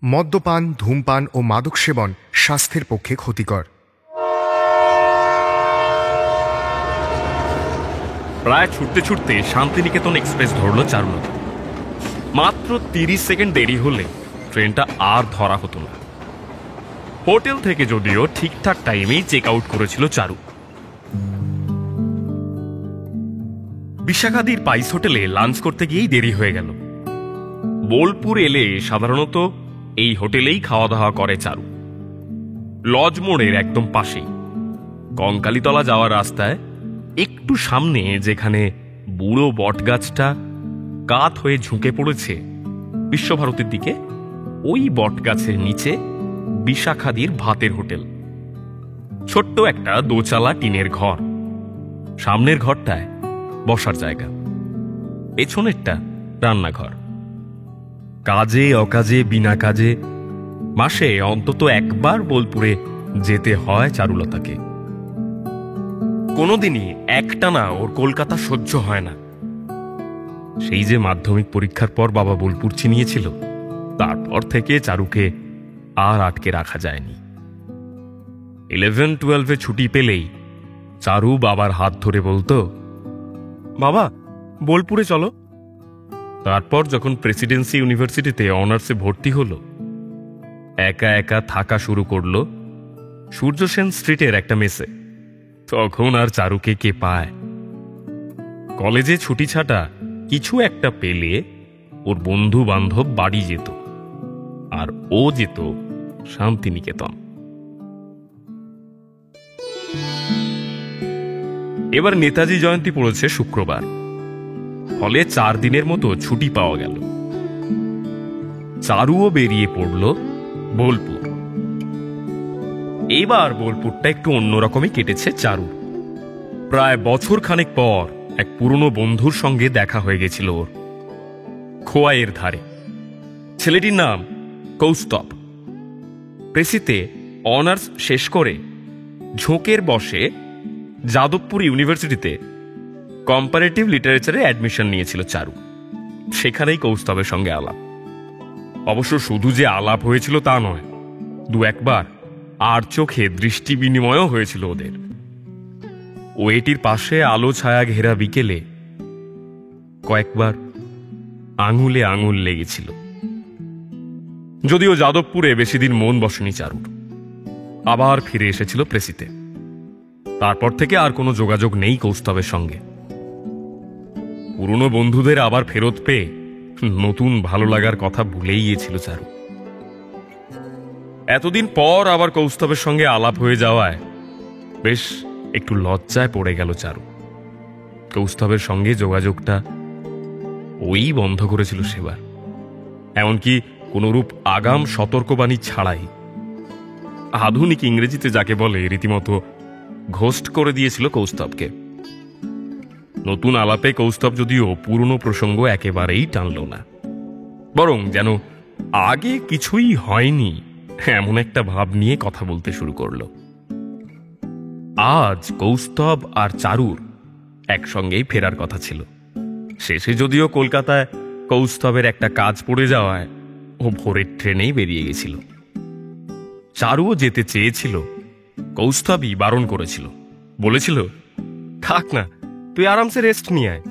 মদ্যপান, ধূমপান ও মাদক সেবন স্বাস্থ্যের পক্ষে ক্ষতিকর। প্রায় ছুটতে ছুটতে শান্তিনিকেতন এক্সপ্রেস ধরল চারুলতা। মাত্র 30 সেকেন্ড দেরি হলে ট্রেনটা আর ধরা হতো না। হোটেল থেকে যদিও ঠিকঠাক টাইমেই চেক আউট করেছিল চারু। বিশাখাদির পাইস হোটেলে লাঞ্চ করতে গিয়েই দেরি হয়ে গেল। বোলপুর এলে সাধারণত এই হোটেলেই খাওয়া দাওয়া করে চারু। লজ মোড়ের একদম পাশেই, কঙ্কালীতলা যাওয়ার রাস্তায় একটু সামনে, যেখানে বুড়ো বটগাছটা কাত হয়ে ঝুঁকে পড়েছে বিশ্বভারতীর দিকে, ওই বটগাছের নিচে বিশাখাদির ভাতের হোটেল। ছোট্ট একটা দোচালা টিনের ঘর। সামনের ঘরটায় বসার জায়গা, পেছনেরটা রান্নাঘর। কাজে অকাজে বিনা কাজে মাসে অন্তত একবার বোলপুরে যেতে হয় চারুলতাকে। কোনোদিনই একটানা ওর কলকাতা সহ্য হয় না। সেই যে মাধ্যমিক পরীক্ষার পর বাবা বোলপুর চিনিয়েছিল, তারপর থেকে চারুকে আর আটকে রাখা যায়নি। 11-12 ছুটি পেলেই চারু বাবার হাত ধরে বলতো, বাবা বোলপুরে চলো। তারপর যখন প্রেসিডেন্সি ইউনিভার্সিটিতে অনার্সে ভর্তি হলো, একা একা থাকা শুরু করলো সূর্যসেন স্ট্রিটের একটা মেসে। তখন আর চারুকে কে পায়? কলেজে ছুটি ছাটা কিছু একটা পেলে ওর বন্ধু বান্ধব বাড়ি যেত, আর ও যেত শান্তিনিকেতন। এবার নেতাজি জয়ন্তী পড়েছে শুক্রবার, ফলে 4 দিনের মতো ছুটি পাওয়া গেল। চারুও বেরিয়ে পড়ল বোলপুর। এবার বোলপুরটা একটু অন্যরকমই কেটেছে চারুর। প্রায় বছর খানেক পর এক পুরনো বন্ধুর সঙ্গে দেখা হয়ে গেছিল ওর, খোয়াইয়ের ধারে। ছেলেটির নাম কৌস্তব। প্রেসিতে অনার্স শেষ করে ঝোঁকের বসে যাদবপুর ইউনিভার্সিটিতে কম্পারেটিভ লিটারেচারে অ্যাডমিশন নিয়েছিল চারু। সেখানেই কৌস্তবের সঙ্গে আলাপ। অবশ্য শুধু যে আলাপ হয়েছিল তা নয়, 2-1 বার আর চোখে দৃষ্টি বিনিময়ও হয়েছিল ওদের। ওয়েটির পাশে আলো ছায়া ঘেরা বিকেলে কয়েকবার আঙুলে আঙুল লেগেছিল। যদিও যাদবপুরে বেশি দিন মন বসেনি চারুর, আবার ফিরে এসেছিল প্রেসিতে। তারপর থেকে আর কোনো যোগাযোগ নেই কৌস্তবের সঙ্গে। পুরনো বন্ধুদের আবার ফেরত পেয়ে নতুন ভালো লাগার কথা ভুলেই গিয়েছিল চারু। এতদিন পর আবার কৌস্তবের সঙ্গে আলাপ হয়ে যাওয়ায় বেশ একটু লজ্জায় পড়ে গেল চারু। কৌস্তবের সঙ্গে যোগাযোগটা ওই বন্ধ করেছিল সেবার, এমনকি কোনরূপ আগাম সতর্কবাণী ছাড়াই। আধুনিক ইংরেজিতে যাকে বলে রীতিমতো ঘোস্ট করে দিয়েছিল কৌস্তবকে। নতুন আলাপে কৌস্তব যদিও পুরনো প্রসঙ্গ একেবারেই টানল না, বরং যেন আগে কিছুই হয়নি এমন একটা ভাব নিয়ে কথা বলতে শুরু করল। আজ কৌস্তব আর চারুর একসঙ্গেই ফেরার কথা ছিল। শেষে যদিও কলকাতায় কৌস্তবের একটা কাজ পড়ে যাওয়ায় ও ভোরের ট্রেনেই বেরিয়ে গেছিল। চারুও যেতে চেয়েছিল, কৌস্তবই বারণ করেছিল। বলেছিল, থাক না, তুই আরামসে রেস্ট নিয়ে আয়।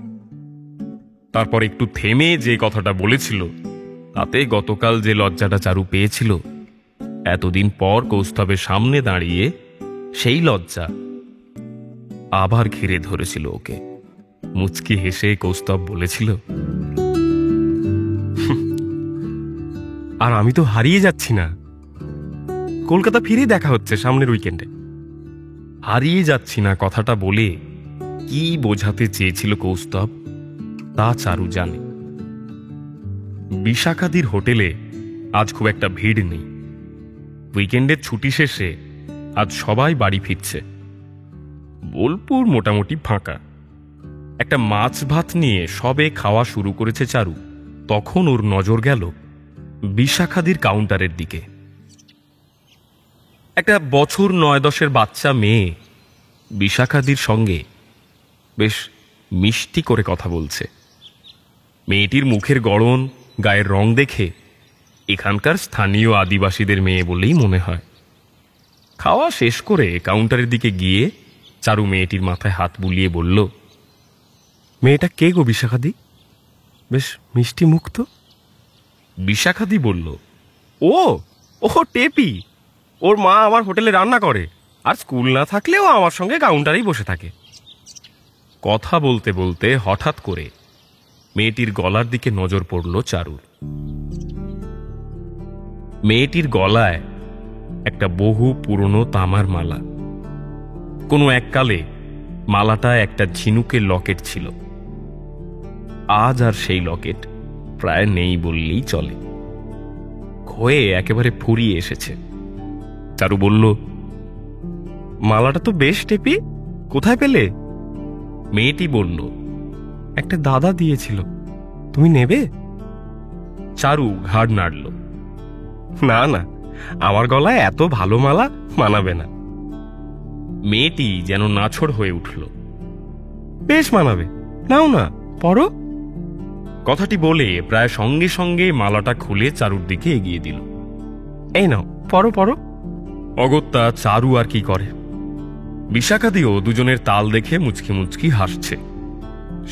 তারপর একটু থেমে যে কথাটা বলেছিল, তাতে গতকাল যে লজ্জাটা চারু পেয়েছিল, এতদিন পর কৌস্তবের সামনে দাঁড়িয়ে সেই লজ্জা আবার ঘিরে ধরেছিল ওকে। মুচকি হেসে কৌস্তব বলেছিল, আর আমি তো হারিয়ে যাচ্ছি না, কলকাতা ফিরে দেখা হচ্ছে সামনের উইকেন্ডে। হারিয়ে যাচ্ছি না কথাটা বলে কি বোঝাতে চেয়েছিল কৌস্তব তা চারু জানে। বিশাখাদির হোটেলে আজ খুব একটা ভিড় নেই। উইকেন্ডের ছুটি শেষে আজ সবাই বাড়ি ফিরছে। বোলপুর মোটামুটি ফাঁকা। একটা মাছ ভাত নিয়ে সবে খাওয়া শুরু করেছে চারু, তখন ওর নজর গেল বিশাখাদির কাউন্টারের দিকে। একটা বছর 9-10 বাচ্চা মেয়ে বিশাখাদির সঙ্গে বেশ মিষ্টি করে কথা বলছে। মেয়েটির মুখের গড়ন, গায়ের রং দেখে এখানকার স্থানীয় আদিবাসীদের মেয়ে বলেই মনে হয়। খাওয়া শেষ করে কাউন্টারের দিকে গিয়ে চারু মেয়েটির মাথায় হাত বুলিয়ে বলল, মেয়েটা কে গো বিশাখাদি? বেশ মিষ্টি মুখ তো। বিশাখাদি বলল, ও ও টেপি। ওর মা আমার হোটেলে রান্না করে, আর স্কুল না থাকলেও আমার সঙ্গে কাউন্টারেই বসে থাকে। কথা বলতে বলতে হঠাৎ করে মেয়েটির গলার দিকে নজর পড়ল চারুর। মেয়েটির গলায় একটা বহু পুরনো তামার মালা। কোনো এককালে মালাটা একটা ঝিনুকের লকেট ছিল। আজ আর সেই লকেট প্রায় নেই বললেই চলে, ক্ষয়ে একেবারে ফুরিয়ে এসেছে। চারু বলল, মালাটা তো বেশ টেপি, কোথায় পেলে? মেয়েটি বলল, একটা দাদা দিয়েছিল, তুমি নেবে? চারু ঘাড় নাড়ল। না না, আমার গলায় এত ভালো মালা মানাবে না। মেয়েটি যেন নাছোড় হয়ে উঠল। বেশ মানাবে, নাও না, পরো। কথাটি বলে প্রায় সঙ্গে সঙ্গে মালাটা খুলে চারুর দিকে এগিয়ে দিল। এই নাও, পরো পরো। অগত্যা চারু আর কি করে। বিশাখাদিও দুজনের তাল দেখে মুচকি মুচকি হাসছে।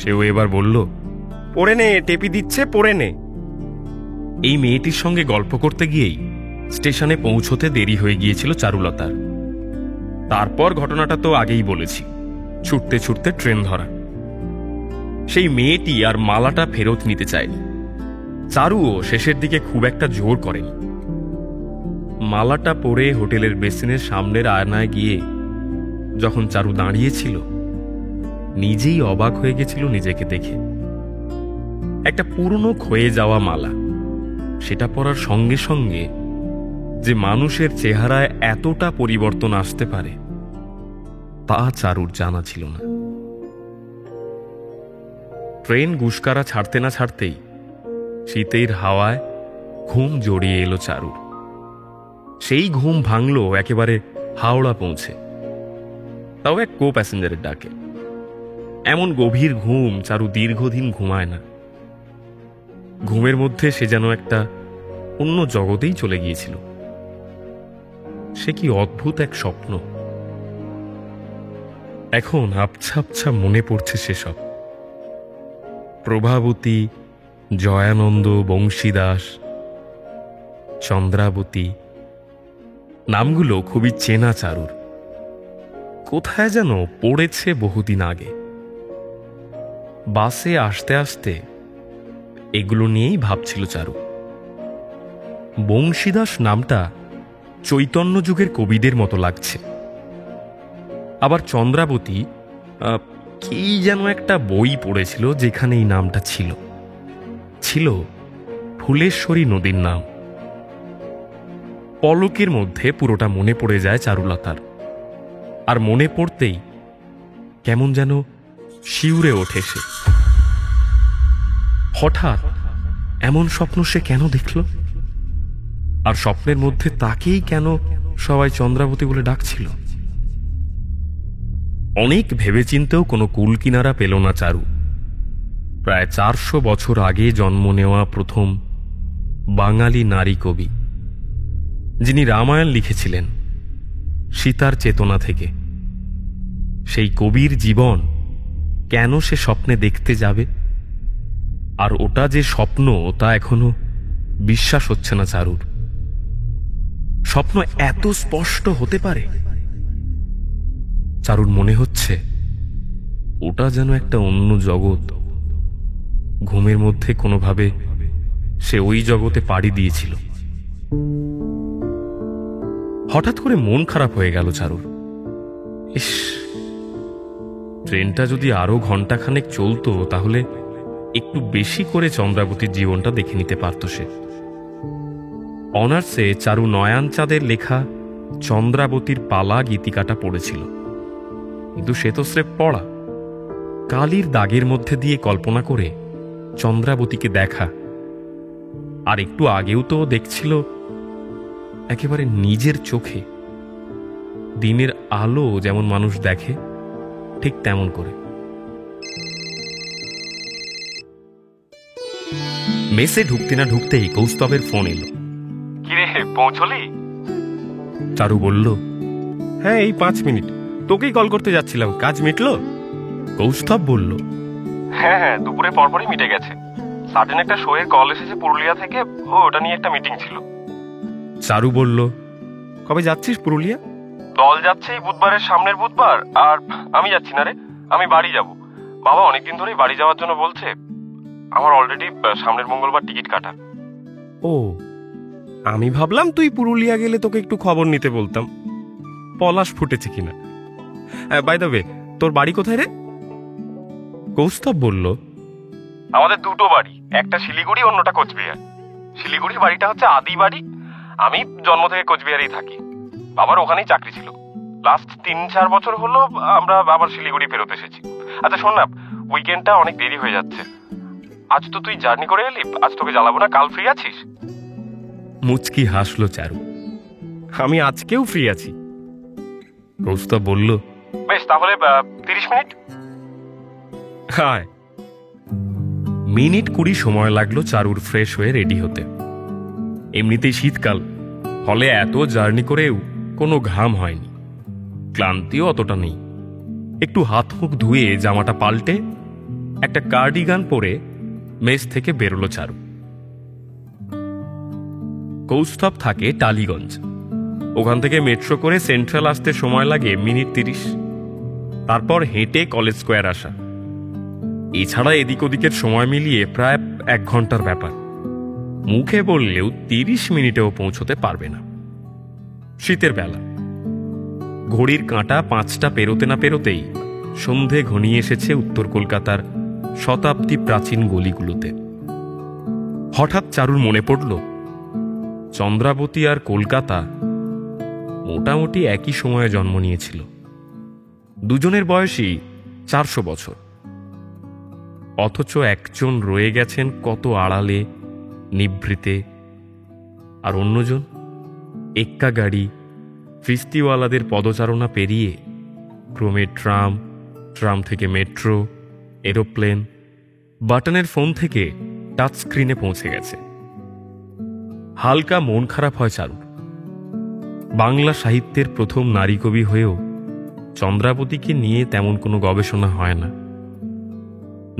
সেও এবার বলল, পরে নে, টেপি দিচ্ছে, পরে নে। এই মেয়েটির সঙ্গে গল্প করতে গিয়েই স্টেশনে পৌঁছতে দেরি হয়ে গিয়েছিল চারুলতার। তারপর ঘটনাটা তো আগেই বলেছি, ছুটতে ছুটতে ট্রেন ধরা। সেই মেয়েটি আর মালাটা ফেরত নিতে চায়নি। চারুও শেষের দিকে খুব একটা জোর করেনি। মালাটা পরে হোটেলের বেসিনের সামনের আয়নায় গিয়ে যখন চারু দাঁড়িয়েছিল, নিজেই অবাক হয়ে গেছিল নিজেকে দেখে। একটা পুরনো ক্ষয়ে যাওয়া মালা, সেটা পরার সঙ্গে সঙ্গে যে মানুষের চেহারায় এতটা পরিবর্তন আসতে পারে তা চারুর জানা ছিল না। ট্রেন গুসকারা ছাড়তে না ছাড়তেই শীতের হাওয়ায় ঘুম জড়িয়ে এলো চারুর। সেই ঘুম ভাঙল একেবারে হাওড়া পৌঁছে, তাও এক কো প্যাসেঞ্জারের ডাকে। এমন গভীর ঘুম চারু দীর্ঘদিন ঘুমায় না। ঘুমের মধ্যে সে যেন একটা অন্য জগতেই চলে গিয়েছিল। সে কি অদ্ভুত এক স্বপ্ন! এখন আবছা আবছা মনে পড়ছে সেসব। প্রভাবতী, জয়ানন্দ, বংশীদাস, চন্দ্রাবতী, নামগুলো খুবই চেনা চারুর। কোথায় যেন পড়েছে বহুদিন আগে। বাসে আসতে আসতে এগুলো নিয়েই ভাবছিল চারু। বংশীদাস নামটা চৈতন্য যুগের কবিদের মতো লাগছে। আবার চন্দ্রাবতী, কি যেন একটা বই পড়েছিল যেখানে এই নামটা ছিল। ছিল ফুলেশ্বরী নদীর নাম। পলকের মধ্যে পুরোটা মনে পড়ে যায় চারুলতার। আর মনে পড়তেই কেমন যেন শিউরে ওঠে সে। হঠাৎ এমন স্বপ্ন সে কেন দেখল? আর স্বপ্নের মধ্যে তাকেই কেন সবাই চন্দ্রাবতী বলে ডাকছিল? অনেক ভেবেচিন্তেও কোনো কুল কিনারা পেল না চারু। প্রায় 400 বছর আগে জন্ম নেওয়া প্রথম বাঙালি নারী কবি, যিনি রামায়ণ লিখেছিলেন সীতার চেতনা থেকে, সেই কবির জীবন কেন সে স্বপ্নে দেখতে যাবে? আর ওটা যে স্বপ্ন তা এখনো বিশ্বাস হচ্ছে না চারুর। স্বপ্ন এত স্পষ্ট হতে পারে? চারুর মনে হচ্ছে ওটা যেন একটা অন্য জগৎ। ঘুমের মধ্যে কোনোভাবে সে ওই জগতে পাড়ি দিয়েছিল। হঠাৎ করে মন খারাপ হয়ে গেল চারুর। ইস, ট্রেনটা যদি আরো ঘন্টাখানেক চলতো তাহলে একটু বেশি করে চন্দ্রাবতীর জীবনটা দেখে নিতে পারত সে। অনার্সে চারু নয়ান চাঁদের লেখা চন্দ্রাবতীর পালা গীতিকাটা পড়েছিল, কিন্তু সে তো স্রেফ পড়া। কালির দাগের মধ্যে দিয়ে কল্পনা করে চন্দ্রাবতীকে দেখা, আর একটু আগেও তো দেখছিল একেবারে নিজের চোখে। দিনের আলো যেমন মানুষ দেখে ঠিক তেমন করে। মেসে ঢুকতে না ঢুকতেই কৌস্তবের ফোন এলো। কিরে, পৌঁছলি? চারু বলল, হ্যাঁ, এই 5 মিনিট। তোকেই কল করতে যাচ্ছিলাম। কাজ মিটলো? কৌস্তব বলল, হ্যাঁ, দুপুরে পরপরই মিটে গেছে। সাডেন একটা শো এর কল এসেছে পুরুলিয়া থেকে। ওটা নিয়ে একটা মিটিং ছিল। চারু বলল, কবে যাচ্ছিস পুরুলিয়া? দল যাচ্ছে এই বুধবারের সামনের বুধবার। আর আমি যাচ্ছি না রে, আমি বাড়ি যাব। বাবা অনেকদিন ধরেই বাড়ি যাওয়ার জন্য বলছে। আমার অলরেডি সামনের মঙ্গলবার টিকিট কাটা। ও, আমি ভাবলাম তুই পুরুলিয়া গেলে তোকে একটু খবর নিতে বলতাম, পলাশ ফুটেছে কিনা। বাই দ্য ওয়ে, তোর বাড়ি কোথায় রে? কৌস্তব বলল, আমাদের দুটো বাড়ি, একটা শিলিগুড়ি, অন্যটা কোচবিহার। শিলিগুড়ির বাড়িটা হচ্ছে আদি বাড়ি। আমি জন্ম থেকে কোচবিহারেই থাকি। বাবার ওখানেই চাকরি ছিল। লাস্ট 3-4 বছর হলো আমরা আবার শিলিগুড়ি ফেরত এসেছি। আচ্ছা শোন না, উইকেন্ডটা অনেক দেরি হয়ে যাচ্ছে। আজ তো তুই জার্নি করে এলি, আজ তোকে জ্বালাবো না। কাল ফ্রি আছিস? মুচকি হাসলো চারু। আমি আজকেও ফ্রি আছি। কৌস্তব বলল, বেশ, তাহলে 30 মিনিট। হ্যাঁ। মিনিট 20 সময় লাগলো চারুর ফ্রেশ হয়ে রেডি হতে। এমনিতেই শীতকাল, ফলে এত জার্নি করেও কোনো ঘাম হয়নি, ক্লান্তিও অতটা নেই। একটু হাত মুখ ধুয়ে জামাটা পাল্টে একটা কার্ডিগান পরে মেস থেকে বেরোলো চারু। কৌস্তব থাকে টালিগঞ্জ। ওখান থেকে মেট্রো করে সেন্ট্রাল আসতে সময় লাগে মিনিট 30। তারপর হেঁটে কলেজ স্কোয়ার আসা। এছাড়া এদিক ওদিকের সময় মিলিয়ে প্রায় 1 ঘন্টার ব্যাপার। মুখে বললেও 30 মিনিটেও পৌঁছতে পারবে না। শীতের বেলা, ঘড়ির কাঁটা 5টা পেরোতে না পেরোতেই সন্ধে ঘনিয়ে এসেছে উত্তর কলকাতার শতাব্দী প্রাচীন গলিগুলোতে। হঠাৎ চারুর মনে পড়ল, চন্দ্রাবতী আর কলকাতা মোটামুটি একই সময়ে জন্ম নিয়েছিল। দুজনের বয়সই 400 বছর। অথচ একজন রয়ে গেছেন কত আড়ালে, নিভৃতে, আর অন্যজন এক্কা গাড়ি, ফিস্তিওয়ালাদের পদচারণা পেরিয়ে ক্রমে ট্রাম, ট্রাম থেকে মেট্রো, এরোপ্লেন, বাটনের ফোন থেকে টাচ স্ক্রিনে পৌঁছে গেছে। হালকা মন খারাপ হয় চারুর। বাংলা সাহিত্যের প্রথম নারী কবি হয়েও চন্দ্রাবতীকে নিয়ে তেমন কোনো গবেষণা হয় না,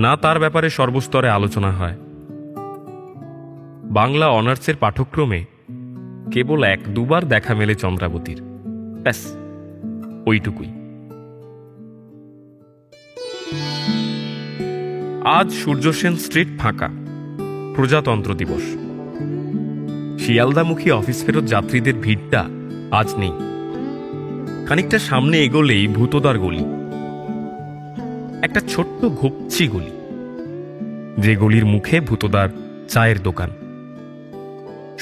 না তার ব্যাপারে সর্বস্তরে আলোচনা হয়। বাংলা অনার্সের পাঠ্যক্রমে কেবল 1-2 বার দেখা মেলে চন্দ্রাবতীর, ব্যাস ওইটুকুই। আজ সূর্যসেন স্ট্রিট ফাঁকা, প্রজাতন্ত্র দিবস। শিয়ালদামুখী অফিস ফেরত যাত্রীদের ভিড়টা আজ নেই। খানিকটা সামনে এগোলেই ভূতদার গলি, একটা ছোট্ট ঘুপচি গলি, যে গলির মুখে ভূতদার চায়ের দোকান।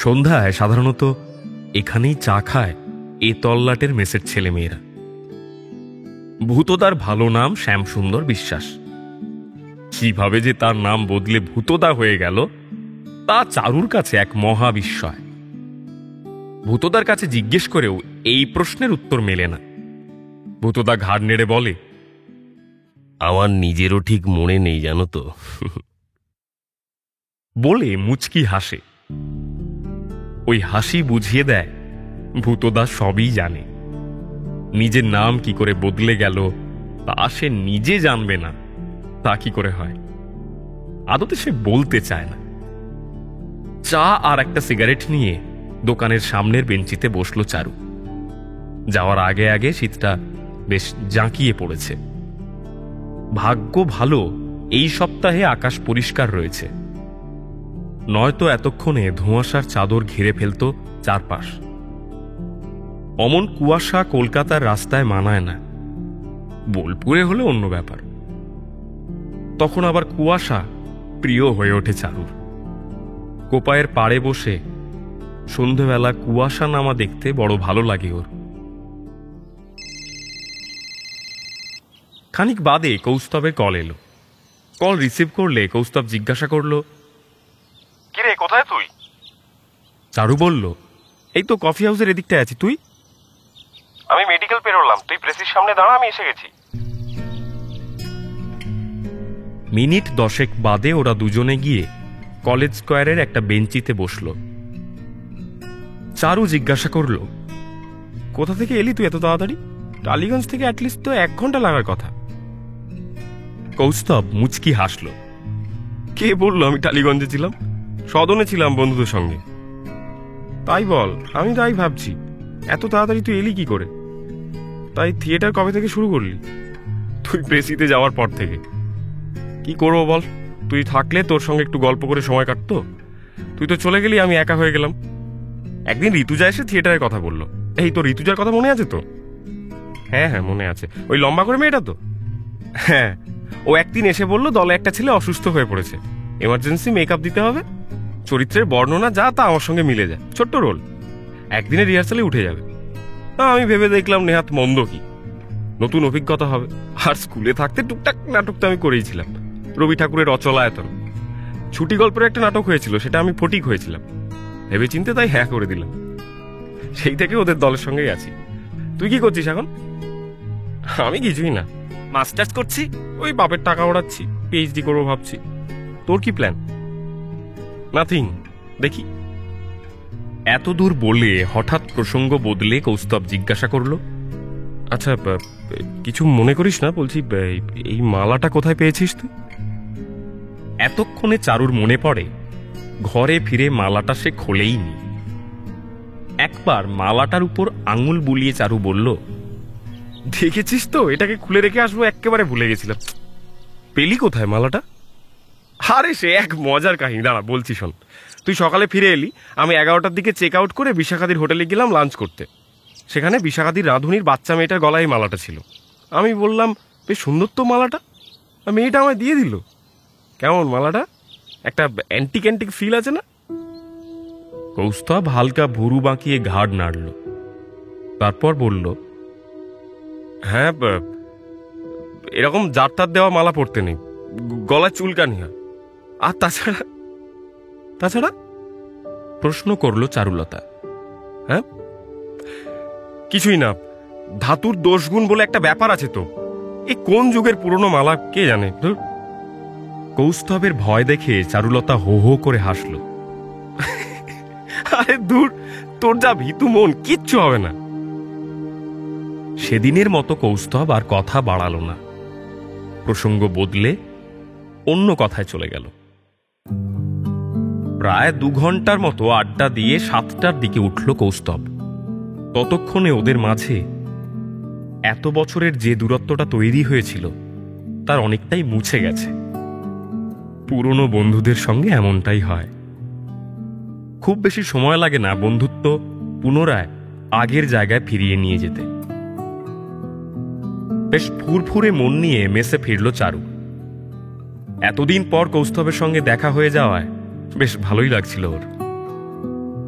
সন্ধ্যায় সাধারণত এখানেই চা খায় এ তল্লাটের মেসের ছেলেমেয়েরা। ভূতদার ভালো নাম শ্যামসুন্দর বিশ্বাস। কিভাবে যে তার নাম বদলে ভূতদা হয়ে গেল তা চারুর কাছে এক মহাবিস্ময়। ভূতদার কাছে জিজ্ঞেস করেও এই প্রশ্নের উত্তর মেলে না। ভূতদা ঘাড় নেড়ে বলে, আমার নিজেরও ঠিক মনে নেই জানো তো, বলে মুচকি হাসে। ওই হাসি বুঝিয়ে দেয় ভূতদা সবই জানে। নিজের নাম কি করে বদলে গেল তা সে নিজে জানবে না, তা কি করে হয়? আদতে সে বলতে চায় না। চা আর একটা সিগারেট নিয়ে দোকানের সামনের বেঞ্চিতে বসলো চারু। যাওয়ার আগে আগে শীতটা বেশ জাঁকিয়ে পড়েছে। ভাগ্য ভালো এই সপ্তাহে আকাশ পরিষ্কার রয়েছে, নয়তো এতক্ষণে ধোঁয়াশার চাদর ঘিরে ফেলত চারপাশ। অমন কুয়াশা কলকাতার রাস্তায় মানায় না, বোলপুরে হলে অন্য ব্যাপার। তখন আবার কুয়াশা প্রিয় হয়ে ওঠে চারুর। কোপায়ের পাড়ে বসে সন্ধেবেলা কুয়াশা নামা দেখতে বড় ভালো লাগে ওর। খানিক বাদে কৌস্তবের কল এলো। কল রিসিভ করলে কৌস্তব জিজ্ঞাসা করল, কিরে কোথায় তুই? চারু বলল, এই তো কফি হাউসের এদিকটায় আছি। তুই? আমি মেডিকেল পেরোলাম, তুই প্রেসির সামনে দাঁড়া, আমি এসে গেছি। মিনিট 10 বাদে ওরা দুজনে গিয়ে কলেজ স্কোয়ারের একটা বেঞ্চিতে বসল। চারু জিজ্ঞাসা করলো, কোথা থেকে এলি তুই এত তাড়াতাড়ি? টালিগঞ্জ থেকে অ্যাটলিস্ট তো 1 ঘন্টা লাগার কথা। কৌস্তব মুচকি হাসল। কে বললো আমি টালিগঞ্জে ছিলাম? সদনে ছিলাম বন্ধুদের সঙ্গে। তাই বল, আমি তাই ভাবছি এত তাড়াতাড়ি তুই এলি কি করে? তাই থিয়েটার কবে থেকে শুরু করলি? তুই প্রেসিতে যাওয়ার পর থেকে। কি করবো বল, তুই থাকলে তোর সঙ্গে একটু গল্প করে সময় কাটতো। তুই তো চলে গেলি, আমি একা হয়ে গেলাম। একদিন ঋতুজা এসে থিয়েটারের কথা বললো। এই তো ঋতুজার কথা মনে আছে তো? হ্যাঁ হ্যাঁ মনে আছে, ওই লম্বা করে মেয়েটা তো। হ্যাঁ, ও একদিন এসে বলল দলে একটা ছেলে অসুস্থ হয়ে পড়েছে, এমার্জেন্সি মেকআপ দিতে হবে, চরিত্রের বর্ণনা যা তা আমার সঙ্গে মিলে যায়, ছোট্ট রোল, একদিনের রিহার্সালে উঠে যাবে। আমি ভেবে দেখলাম নেহাত মন্দ কি, নতুন অভিজ্ঞতা হবে। আর স্কুলে থাকতে টুকটাক নাটক তো আমি করেইছিলাম, রবি ঠাকুরের অচলায়তন, ছুটি গল্পের একটা নাটক হয়েছিল, সেটা আমি ফটিক হয়েছিলাম। ভেবে চিনতে তাই হ্যাঁ করে দিলাম। সেই থেকে ওদের দলের সঙ্গেই আছি। তুই কি করছিস এখন? আমি কিছুই না, মাস্টার্স করছি, ওই বাপের টাকা ওড়াচ্ছি, পিএইচডি করবো ভাবছি। তোর কি প্ল্যান? নাথিং, দেখি। এত দূর বলে হঠাৎ প্রসঙ্গ বদলে কৌস্তব জিজ্ঞাসা করলো, আচ্ছা কিছু মনে করিস না, বলছি এই মালাটা কোথায় পেয়েছিস তুই? এতক্ষণে চারুর মনে পড়ে ঘরে ফিরে মালাটা সে খোলেইনি। একবার মালাটার উপর আঙুল বুলিয়ে চারু বলল, দেখেছিস তো, এটাকে খুলে রেখে আসবো, একেবারে ভুলে গেছিলাম। পেলি কোথায় মালাটা? আরে সে এক মজার কাহিনী, দাঁড়া বলছি শোন। তুই সকালে ফিরে এলি, আমি 11টার দিকে চেক আউট করে বিশাখাদির হোটেলে গেলাম লাঞ্চ করতে। সেখানে বিশাখাদির রাঁধুনির বাচ্চা মেয়েটার গলায় মালাটা ছিল। আমি বললাম, বেশ সুন্দর তো মালাটা। মেয়েটা আমায় দিয়ে দিল। কেমন মালাটা? একটা অ্যান্টিক অ্যান্টিক ফিল আছে না? কৌস্তব হালকা ভুরু বাঁকিয়ে ঘাড় নাড়ল, তারপর বলল, হ্যাঁ, এরকম জারতার দেওয়া মালা পরতে নেই, গলায় চুলকানি হয়। আর তাছাড়া প্রশ্ন করল চারুলতা। হ্যাঁ, কিছুই না, ধাতুর দোষগুণ বলে একটা ব্যাপার আছে তো। এই কোন যুগের পুরনো মালা কে জানে। কৌস্তবের ভয় দেখে চারুলতা হো হো করে হাসল। আরে দূর, তোর যা ভীতু মন, কিচ্ছু হবে না। সেদিনের মতো কৌস্তব আর কথা বাড়াল না, প্রসঙ্গ বদলে অন্য কথায় চলে গেল। প্রায় 2 ঘন্টার মতো আড্ডা দিয়ে 7টার দিকে উঠল কৌস্তব। ততক্ষণে ওদের মাঝে এত বছরের যে দূরত্বটা তৈরি হয়েছিল তার অনেকটাই মুছে গেছে। পুরনো বন্ধুদের সঙ্গে এমনটাই হয়, খুব বেশি সময় লাগে না বন্ধুত্ব পুনরায় আগের জায়গায় ফিরিয়ে নিয়ে যেতে। বেশ ফুরফুরে মন নিয়ে মেসে ফিরল চারু। এতদিন পর কৌস্তবের সঙ্গে দেখা হয়ে যাওয়ায় বেশ ভালোই লাগছিল ওর।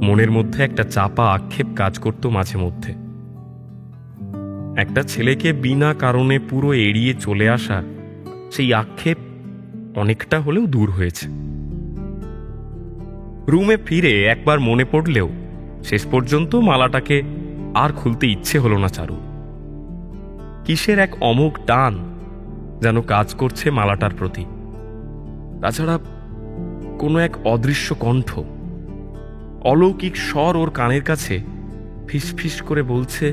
মনের মধ্যে একটা চাপা আক্ষেপ কাজ করত মাঝে মধ্যে। একটা ছেলেকে বিনা কারণে পুরো এড়িয়ে চলে আসা, সেই আক্ষেপ অনেকটা হলেও দূর হয়েছে। রুমে ফিরে একবার মনে পড়লেও শেষ পর্যন্ত মালাটাকে আর খুলতে ইচ্ছে হলো না চারু। কিসের এক অমোঘ টান যেন কাজ করছে মালাটার প্রতি। তাছাড়া কোনো এক অদৃশ্য কণ্ঠ, অলৌকিক স্বর ওর কানের কাছে ফিসফিস করে বলছে,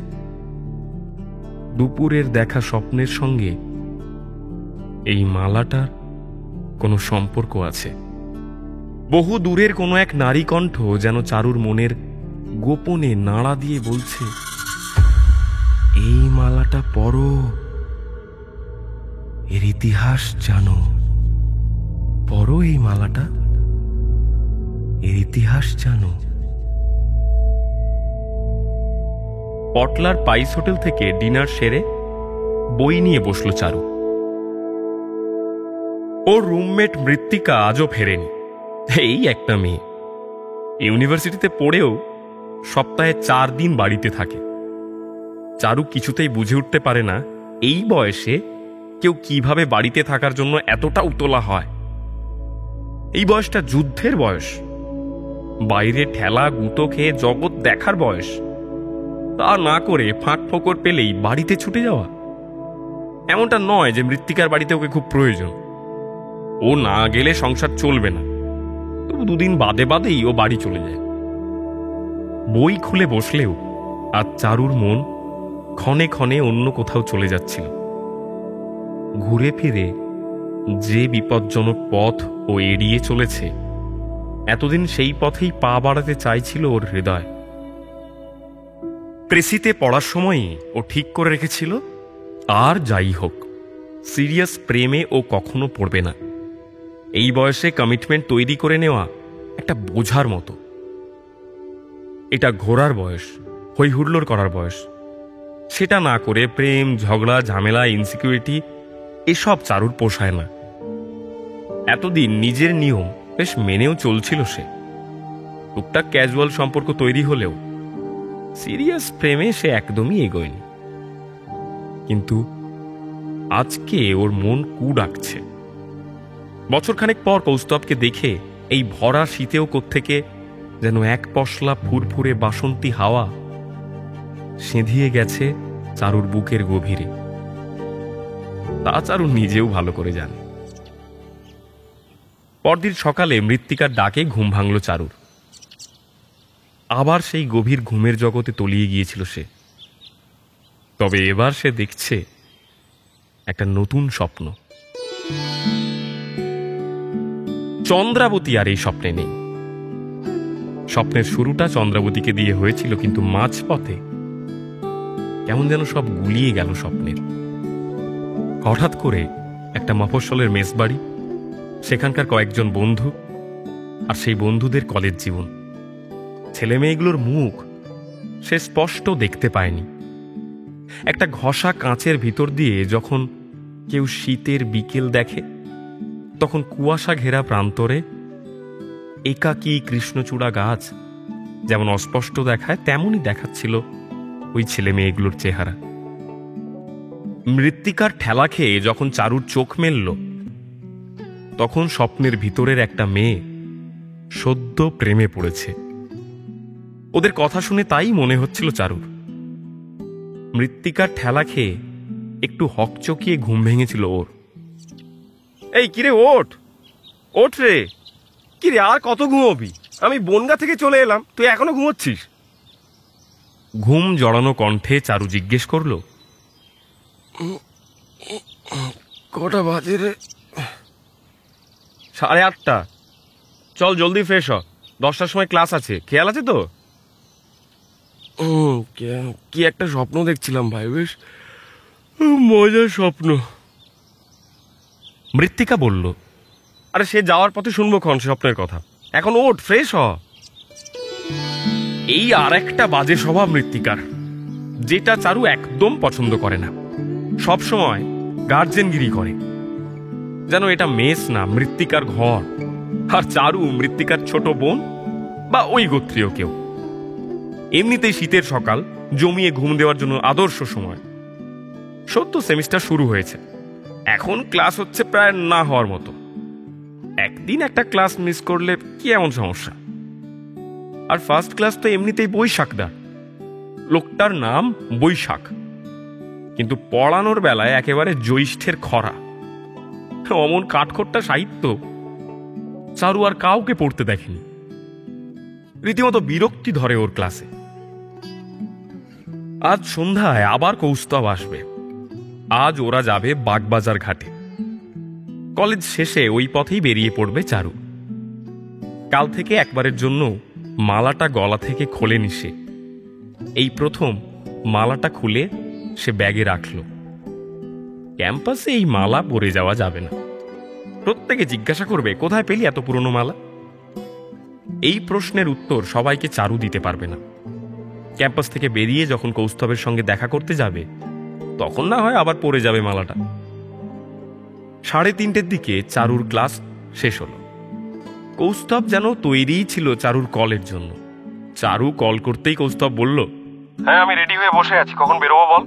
দুপুরের দেখা স্বপ্নের সঙ্গে এই মালাটার কোনো সম্পর্ক আছে। বহু দূরের কোনো এক নারী কণ্ঠ যেন চারুর মনের গোপনে নাড়া দিয়ে বলছে, এই মালাটা পরো, এর ইতিহাস জানো, পরো এই মালাটা, এর ইতিহাস জানো। পটলার পাইস হোটেল থেকে ডিনার সেরে বই নিয়ে বসল চারু। ওর রুমমেট মৃত্তিকা আজও ফেরেনি। এই একটা মেয়ে, ইউনিভার্সিটিতে পড়েও সপ্তাহে 4 দিন বাড়িতে থাকে। চারু কিছুতেই বুঝে উঠতে পারে না এই বয়সে কেউ কিভাবে বাড়িতে থাকার জন্য এতটা উতলা হয়। এই বয়সটা যুদ্ধের বয়স, বাইরে ঠেলা গুঁতো খেয়ে জগৎ দেখার বয়স। তা না করে ফাঁক ফোকর পেলেই বাড়িতে ছুটে যাওয়া। এমনটা নয় যে মৃত্তিকার বাড়িতে ওকে খুব প্রয়োজন, ও না গেলে সংসার চলবে না, তবু 2 দিন বাদে বাদেই ও বাড়ি চলে যায়। বই খুলে বসলেও আজ চারুর মন ক্ষণে ক্ষণে অন্য কোথাও চলে যাচ্ছিল। ঘুরে ফিরে যে বিপজ্জনক পথ ও এড়িয়ে চলেছে, এতদিন সেই পথেই পা বাড়াতে চাইছিল ওর হৃদয়। প্রেসিতে পড়ার সময়ই ও ঠিক করে রেখেছিল, আর যাই হোক সিরিয়াস প্রেমে ও কখনো পড়বে না। এই বয়সে কমিটমেন্ট তৈরি করে নেওয়া একটা বোঝার মতো। এটা ঘোরার বয়স, হই হুল্লোড় করার বয়স। সেটা না করে প্রেম, ঝগড়া, ঝামেলা, ইনসিকিউরিটি এসব চারুর পোষায় না। এতদিন নিজের নিয়ম বেশ মেনেও চলছিল সে। টুকটাক ক্যাজুয়াল সম্পর্ক তৈরি হলেও সিরিয়াস প্রেমে সে একদমই এগোয়নি। কিন্তু আজকে ওর মন কু ডাকছে। বছরখানেক পর কৌস্তবকে দেখে এই ভরা শীতেও কোত্থেকে যেন এক পশলা ফুরফুরে বাসন্তী হাওয়া সেঁধিয়ে গেছে চারুর বুকের গভীরে। তা চারু নিজেও ভালো করে জানে। পরদিন সকালে মৃত্তিকার ডাকে ঘুম ভাঙল চারুর। আবার সেই গভীর ঘুমের জগতে তলিয়ে গিয়েছিল সে। তবে এবার সে দেখছে একটা নতুন স্বপ্ন। চন্দ্রাবতী আর এই স্বপ্নে নেই। স্বপ্নের শুরুটা চন্দ্রাবতীকে দিয়ে হয়েছিল, কিন্তু মাঝপথে কেমন যেন সব গুলিয়ে গেল স্বপ্নের। হঠাৎ করে একটা মফস্বলের মেসবাড়ি, সেখানকার কয়েকজন বন্ধু, আর সেই বন্ধুদের কলেজ জীবন। ছেলে মেয়েগুলোর মুখ সে স্পষ্ট দেখতে পায়নি। একটা ঘষা কাঁচের ভিতর দিয়ে যখন কেউ শীতের বিকেল দেখে, তখন কুয়াশা ঘেরা প্রান্তরে একাকী কৃষ্ণচূড়া গাছ যেমন অস্পষ্ট দেখায়, তেমনই দেখাচ্ছিল ওই ছেলে মেয়েগুলোর চেহারা। মৃত্তিকার ঠেলা খেয়ে যখন চারুর চোখ মেলল, তখন স্বপ্নের ভিতরের একটা মেয়ে সদ্য প্রেমে পড়েছে। ওদের কথা শুনে তাই মনে হচ্ছিল চারুর। মৃত্তিকার ঠেলা খেয়ে একটু হকচকিয়ে ঘুম ভেঙেছিল ওর। এই কিরে, ওঠ ওঠ রে। কিরে, আর কত ঘুমোবি? আমি বনগা থেকে চলে এলাম, তুই এখনো ঘুমোচ্ছিস? ঘুম জড়ানো কণ্ঠে চারু জিজ্ঞেস করল, কটা বাজে রে? 8:30। চল জলদি ফ্রেশ হ, 10টার সময় ক্লাস আছে। খেয়াল আছে তো? কি একটা স্বপ্ন দেখছিলাম ভাই, বেশ মজার স্বপ্ন। মৃত্তিকা বলল, আরে সে যাওয়ার পথে শুনবো ক্ষণ স্বপ্নের কথা। এখন ওঠ, ফ্রেশ হ। এই আর একটা বাজে স্বভাব মৃত্তিকার, যেটা চারু একদম পছন্দ করে না। সব সময় গার্জেনগিরি করে, যেন এটা মেস না, মৃত্তিকার ঘর। আর চারু মৃত্তিকার ছোট বোন বা ওই গোত্রীয় কেউ। এমনিতেই শীতের সকাল জমিয়ে ঘুম দেওয়ার জন্য আদর্শ সময়। সদ্য সেমিস্টার শুরু হয়েছে, এখন ক্লাস হচ্ছে প্রায় না হওয়ার মতো। একদিন একটা ক্লাস মিস করলে কি এমন সমস্যা? আর ফার্স্ট ক্লাস তো এমনিতেই বৈশাখদার। লোকটার নাম বৈশাখ, কিন্তু পড়ানোর বেলায় একেবারে জ্যৈষ্ঠের খরা। অমন কাঠখোট্টা সাহিত্য চারু আর কাউকে পড়তে দেখেনি। রীতিমতো বিরক্তি ধরে ওর ক্লাসে। আজ সন্ধ্যায় আবার কৌস্তব আসবে। আজ ওরা যাবে বাগবাজার ঘাটে। কলেজ শেষে ওই পথেই বেরিয়ে পড়বে চারু। কাল থেকে একবারের জন্য মালাটা গলা থেকে খোলেনি সে। এই প্রথম মালাটা খুলে সে ব্যাগে রাখল। ক্যাম্পাসে এই মালা পরে যাওয়া যাবে না। প্রত্যেকে জিজ্ঞাসা করবে, কোথায় পেলি এত পুরনো মালা? এই প্রশ্নের উত্তর সবাইকে চারু দিতে পারবে না। ক্যাম্পাস থেকে বেরিয়ে যখন কৌস্তবের সঙ্গে দেখা করতে যাবে, তখন না হয় আবার পরে যাবে মালাটা। 3:30 দিকে চারুর ক্লাস শেষ হলো। কৌস্তব যেন তৈরিই ছিল চারুর কলের জন্য। চারু কল করতেই কৌস্তব বলল, হ্যাঁ আমি রেডি হয়ে বসে আছি, কখন বেরোবো বল?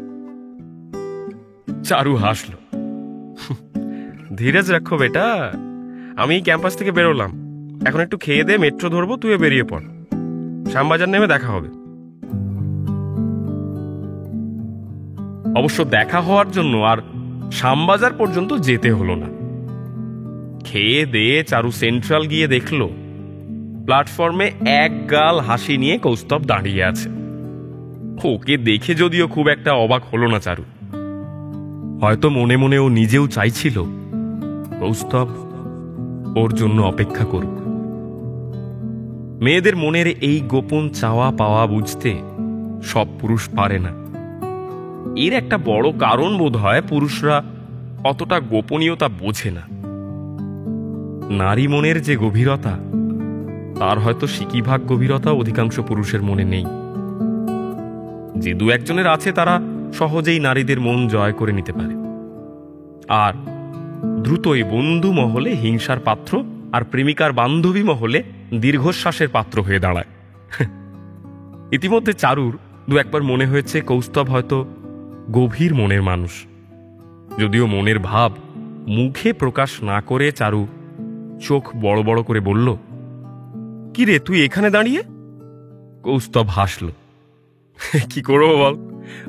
চারু হাসল, ধীরজ রাখো বেটা, আমি ক্যাম্পাস থেকে বেরোলাম। এখন একটু খেয়ে দে, মেট্রো ধরবো, তুইও বেরিয়ে পড়। শ্যামবাজার নেমে দেখা হবে। অবশ্য দেখা হওয়ার জন্য আর শ্যামবাজার পর্যন্ত যেতে হলো না। খেয়ে দিয়ে চারু সেন্ট্রাল গিয়ে দেখল প্ল্যাটফর্মে এক গাল হাসি নিয়ে কৌস্তব দাঁড়িয়ে আছে। ওকে দেখে যদিও খুব একটা অবাক হলো না চারু। হয়তো মনে মনে ও নিজেও চাইছিল কৌস্তব ওর জন্য অপেক্ষা করুক। মেয়েদের মনের এই গোপন চাওয়া পাওয়া বুঝতে সব পুরুষ পারে না। এর একটা বড় কারণ বোধ হয় পুরুষরা অতটা গোপনীয়তা বোঝে না। নারী মনের যে গভীরতা, তার হয়তো সিকিভাগ গভীরতা অধিকাংশ পুরুষের মনে নেই। যে দু একজনের আছে তারা সহজেই নারীদের মন জয় করে নিতে পারে, আর দ্রুতই বন্ধু মহলে হিংসার পাত্র আর প্রেমিকার বান্ধবী মহলে দীর্ঘশ্বাসের পাত্র হয়ে দাঁড়ায়। ইতিমধ্যে চারুর দু একবার মনে হয়েছে কৌস্তব হয়তো গভীর মনের মানুষ। যদিও মনের ভাব মুখে প্রকাশ না করে চারু চোখ বড় বড় করে বলল, কি রে তুই এখানে দাঁড়িয়ে? কৌস্তব হাসল। কি করবো বল,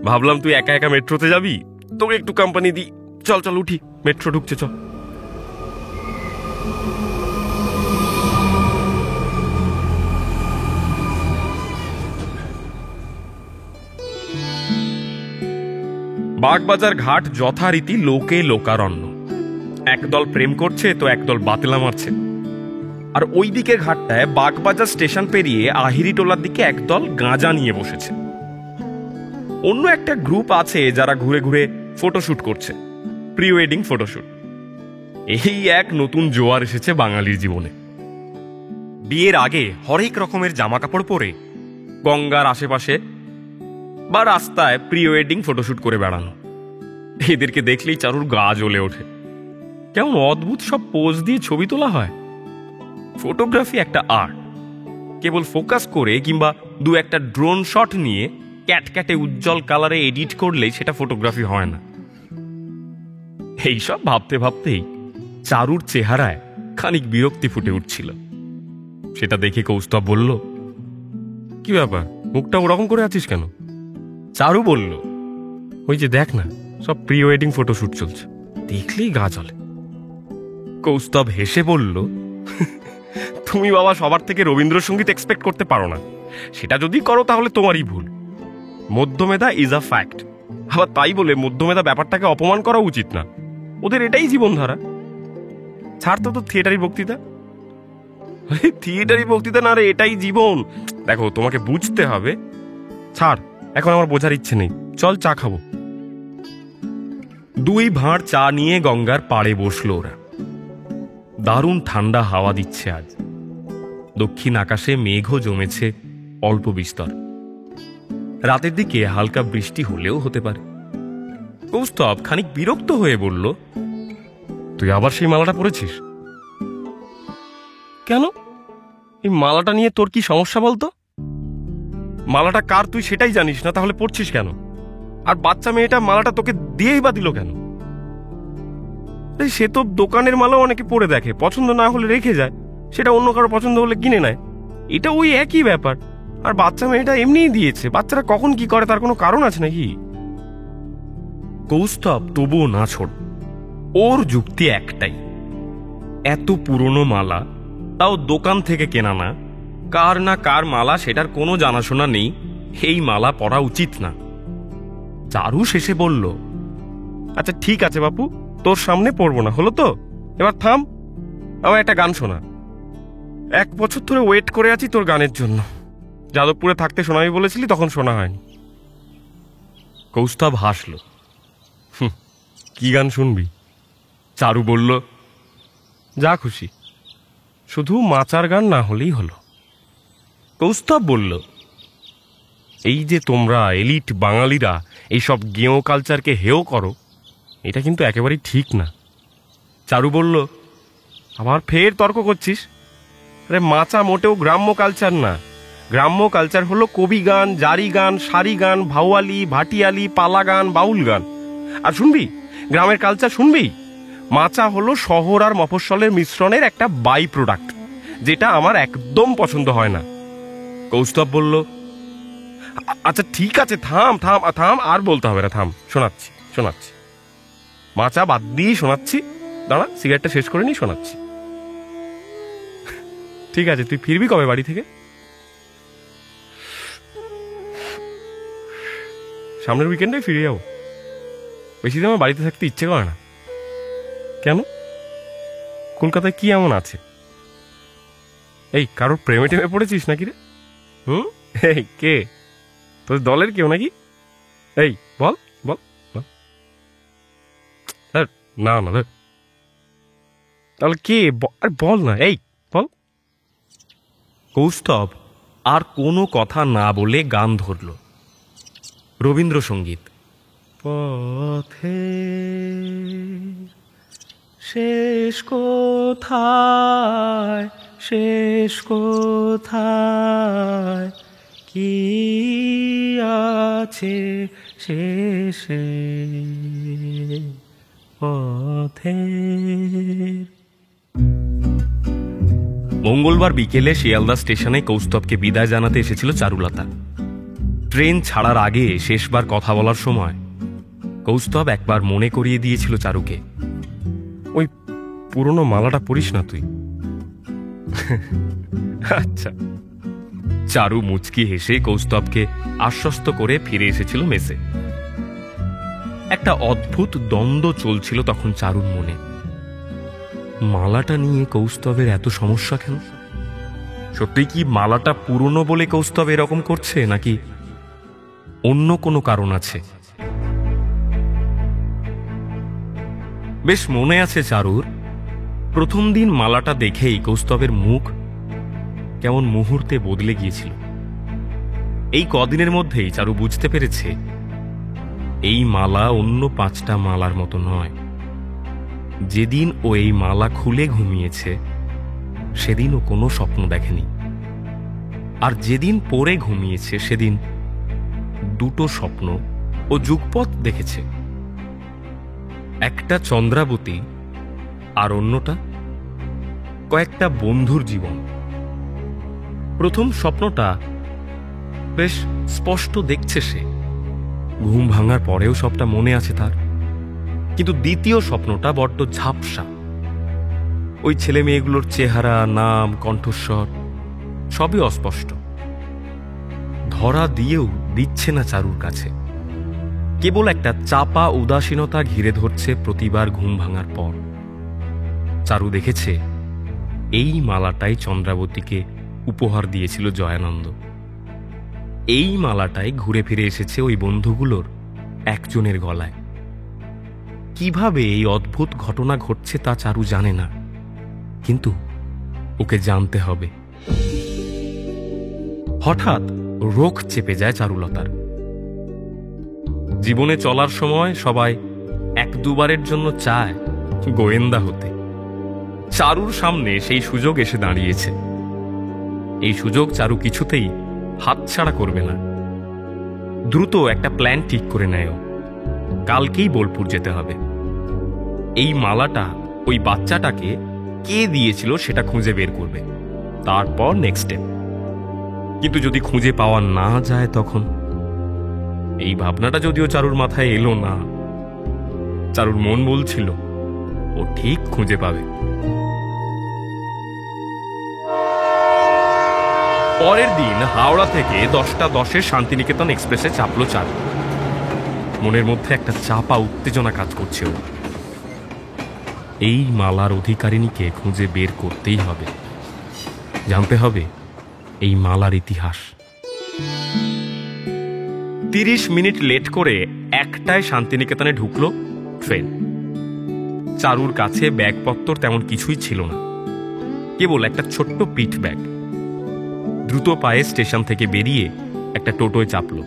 ভাবলাম তুই একা একা মেট্রোতে যাবি, তোকে একটু কোম্পানি দি। চল চল উঠি, মেট্রো ঢুকছে, চল। বাগবাজার ঘাট যথারীতি লোকে লোকারণ্য। একদল প্রেম করছে তো একদল বাতেলা মারছে। আর ওই দিকের ঘাটটায় বাগবাজার স্টেশন পেরিয়ে আহিরিটোলার দিকে একদল গাঁজা নিয়ে বসেছে। অন্য একটা গ্রুপ আছে যারা ঘুরে ঘুরে ফটোশুট করছে, প্রি ওয়েডিং ফটোশুট। এই এক নতুন জোয়ার এসেছে বাঙালির জীবনে। বিয়ের আগে হরেক রকমের জামা কাপড় পরে গঙ্গার আশেপাশে বা রাস্তায় প্রি ওয়েডিং ফটোশুট করে বেড়ানো। এদেরকে দেখলেই চারুর গা জ্বলে ওঠে। কেমন অদ্ভুত সব পোজ দিয়ে ছবি তোলা হয়। ফটোগ্রাফি একটা আর্ট। কেবল ফোকাস করে কিংবা দু একটা ড্রোন শট নিয়ে ক্যাটক্যাটে উজ্জ্বল কালারে এডিট করলেই সেটা ফটোগ্রাফি হয় না। এইসব ভাবতে ভাবতেই চারুর চেহারায় খানিক বিরক্তি ফুটে উঠছিল। সেটা দেখে কৌস্তব বলল, কি ব্যাপার, মুখটা ওরকম করে আছিস কেন? চারু বলল, ওই যে দেখ না, সব প্রি ওয়েডিং ফটোশুট চলছে, দেখলেই গা জ্বলে। কৌস্তব হেসে বলল, তুমি বাবা সবার থেকে রবীন্দ্রসঙ্গীত এক্সপেক্ট করতে পারো না। সেটা যদি করো তাহলে তোমারই ভুল। মধ্যমেধা ইজ আ ফ্যাক্ট। আবার তাই বলে মধ্যমেধা ব্যাপারটাকে অপমান করা উচিত না। ওদের এটাই জীবনধারা। ছাড় তো থিয়েটারি বক্তৃতা। থিয়েটারি বক্তৃতা না রে, এটাই জীবন। দেখো, তোমাকে বুঝতে হবে। ছাড়, এখন আমার বোঝার ইচ্ছে নেই, চল চা খাবো। দুই ভাঁড় চা নিয়ে গঙ্গার পাড়ে বসলো ওরা। দারুণ ঠান্ডা হাওয়া দিচ্ছে আজ। দক্ষিণ আকাশে মেঘও জমেছে অল্প বিস্তর। রাতের দিকে হালকা বৃষ্টি হলেও হতে পারে। কৌস্তব খানিক বিরক্ত হয়ে বলল, তুই আবার সেই মালাটা পরেছিস কেন? এই মালাটা নিয়ে তোর কি সমস্যা বলতো? মালাটা কার তুই সেটাই জানিস না, তাহলে পড়ছিস কেন? আর বাচ্চা মেয়েটা মালাটা তোকে দিয়েই বা দিল কেন? সে তো দোকানের মালাও অনেকে পরে দেখে, পছন্দ না হলে রেখে যায়, সেটা অন্য কারো পছন্দ হলে কিনে নেয়। এটা ওই একই ব্যাপার। আর বাচ্চা মেয়েটা এমনিই দিয়েছে, বাচ্চারা কখন কি করে তার কোনো কারণ আছে নাকি? কৌস্তব তবুও না ছোট। ওর যুক্তি একটাই, এত পুরনো মালা, তাও দোকান থেকে কেনা না, কার না কার মালা সেটার কোনো জানাশোনা নেই, এই মালা পরা উচিত না। চারু শেষে বলল, আচ্ছা ঠিক আছে বাপু, তোর সামনে পড়বো না, হলো তো? এবার থাম, আমার একটা গান শোনা। 1 বছর ধরে ওয়েট করে আছি তোর গানের জন্য। যাদবপুরে থাকতে শোনাবি বলেছিলি, তখন শোনা হয়নি। কৌস্তব হাসল, কি গান শুনবি? চারু বলল, যা খুশি, শুধু মাচার গান না হলেই হলো। কৌস্তব বলল, এই যে তোমরা এলিট বাঙালিরা এইসব গেঁয়ো কালচারকে হেয় করো, এটা কিন্তু একেবারেই ঠিক না। চারু বলল, আবার ফের তর্ক করছিস? আরে মাচা মোটেও গ্রাম্য কালচার না। গ্রাম্য কালচার হলো কবি গান, জারি গান, সারি গান, ভাওয়ালি, ভাটিয়ালি, পালা গান, বাউল গান। আর শুনবি, গ্রামের কালচার শুনবি? মাচা হলো শহর আর মফস্বলের মিশ্রণের একটা বাই প্রোডাক্ট, যেটা আমার একদম পছন্দ হয় না। কৌস্তব বলল, আচ্ছা ঠিক আছে, থাম থাম থাম, আর বলতে হবে না, থাম, শোনাচ্ছি শোনাচ্ছি, মাচা বাদ দিয়েই শোনাচ্ছি। দাঁড়া, সিগারেটটা শেষ করে নি, শোনাচ্ছি। ঠিক আছে, তুই ফিরবি কবে বাড়ি থেকে? সামনের উইকেন্ডে ফিরে যাবো। বেশি দিন আমার বাড়িতে থাকতে ইচ্ছে করে না। কেন? কলকাতায় কি এমন আছে? এই কারোর প্রেমে টেমে পড়েছিস নাকি রে? এই কে? তোর দলের কেউ নাকি? এই বল বল বল। না না, তাহলে কে? আর বল না, এই বল। কৌস্তব আর কোনো কথা না বলে গান ধরল, রবীন্দ্রসঙ্গীত। পথে শেষ কোথায়, শেষ কোথায়, কি আছে শেষে পথের। মঙ্গলবার বিকেলে শিয়ালদা স্টেশনে কৌস্তবকে বিদায় জানাতে এসেছিল চারুলতা। ট্রেন ছাড়ার আগে শেষবার কথা বলার সময় কৌস্তব একবার মনে করিয়ে দিয়েছিল চারুকে, ওই পুরনো মালাটা পরিস না তুই। আচ্ছা। চারু মুচকি হেসে কৌস্তবকে আশ্বস্ত করে ফিরে এসেছিল মেসে। একটা অদ্ভুত দ্বন্দ্ব চলছিল তখন চারুর মনে। মালাটা নিয়ে কৌস্তবের এত সমস্যা কেন? সত্যি কি মালাটা পুরনো বলে কৌস্তব এরকম করছে, নাকি অন্য কোনো কারণ আছে? বেশ মনে আছে চারুর, প্রথম দিন মালাটা দেখেই কৌস্তবের মুখ কেমন মুহূর্তে বদলে গিয়েছিল। এই কদিনের মধ্যেই চারু বুঝতে পেরেছে এই মালা অন্য 5টা মালার মতো নয়। যেদিন ও এই মালা খুলে ঘুমিয়েছে সেদিন ও কোনো স্বপ্ন দেখেনি, আর যেদিন পরে ঘুমিয়েছে সেদিন 2টো স্বপ্ন ও যুগপৎ দেখেছে। একটা চন্দ্রাবতী আর অন্যটা কয়েকটা বন্ধুর জীবন। প্রথম স্বপ্নটা বেশ স্পষ্ট দেখছে সে, ঘুম ভাঙার পরেও সবটা মনে আছে তার। কিন্তু দ্বিতীয় স্বপ্নটা বড্ড ঝাপসা। ওই ছেলে মেয়েগুলোর চেহারা, নাম, কণ্ঠস্বর সবই অস্পষ্ট, ধরা দিয়েও দিচ্ছে না চারুর কাছে। কেবল একটা চাপা উদাসীনতা ঘিরে ধরছে প্রতিবার ঘুম ভাঙার পর। চারু দেখেছে এই মালাটাই চন্দ্রাবতীকে উপহার দিয়েছিল জয়ানন্দ। এই মালাটাই ঘুরে ফিরে এসেছে ওই বন্ধুগুলোর একজনের গলায়। কিভাবে এই অদ্ভুত ঘটনা ঘটছে তা চারু জানে না, কিন্তু ওকে জানতে হবে। হঠাৎ রোখ চেপে যায় চারুলতার। জীবনে চলার সময় সবাই 1-2বারের জন্য চায় গোয়েন্দা হতে। চারুর সামনে সেই সুযোগ এসে দাঁড়িয়েছে। এই সুযোগ চারু কিছুতেই হাতছাড়া করবে না। দ্রুত একটা প্ল্যান ঠিক করে নেয়। কালকেই বোলপুর যেতে হবে। এই মালাটা ওই বাচ্চাটাকে কে দিয়েছিল সেটা খুঁজে বের করবে, তারপর নেক্সট স্টেপ। কিন্তু যদি খুঁজে পাওয়া না যায় তখন? এই ভাবনাটা যদিও চারুর মাথায় এলো না, চারুর মন বলছিল ও ঠিক খুঁজে পাবে। পরের দিন হাওড়া থেকে 10টা 10-এর শান্তিনিকেতন এক্সপ্রেসে চাপলো চারু। মনের মধ্যে একটা চাপা উত্তেজনা কাজ করছে ও। এই মালার অধিকারিণীকে খুঁজে বের করতেই হবে, জানতে হবে এই মালার ইতিহাস। 30 মিনিট লেট করে 1টায় শান্তিনিকেতনে ঢুকলো ট্রেন। চারুর কাছে ব্যাগপত্র তেমন কিছুই ছিল না, কেবল একটা ছোট্ট পিঠ ব্যাগ। দ্রুত পায়ে স্টেশন থেকে বেরিয়ে একটা টোটোয় চাপলো।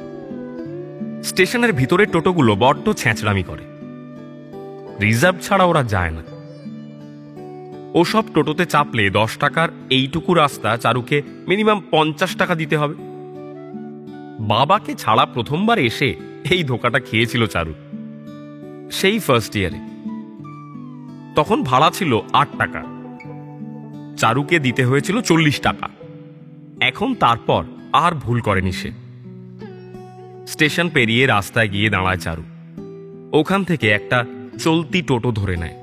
স্টেশনের ভিতরে টোটোগুলো বড্ড ছ্যাঁচড়ামি করে, রিজার্ভ ছাড়া ওরা যায় না। ওসব টোটোতে চাপলে 10 টাকার এইটুকু রাস্তা চারুকে মিনিমাম 50 টাকা দিতে হবে। বাবাকে ছাড়া প্রথমবার এসে এই ধোকাটা খেয়েছিল চারু, সেই ফার্স্ট ইয়ারে। তখন ভাড়া ছিল 8 টাকা, চারুকে দিতে হয়েছিল 40 টাকা। এখন তারপর আর ভুল করেনি সে। স্টেশন পেরিয়ে রাস্তায় গিয়ে দাঁড়ায় চারু। ওখান থেকে একটা চলতি টোটো ধরে নেয়।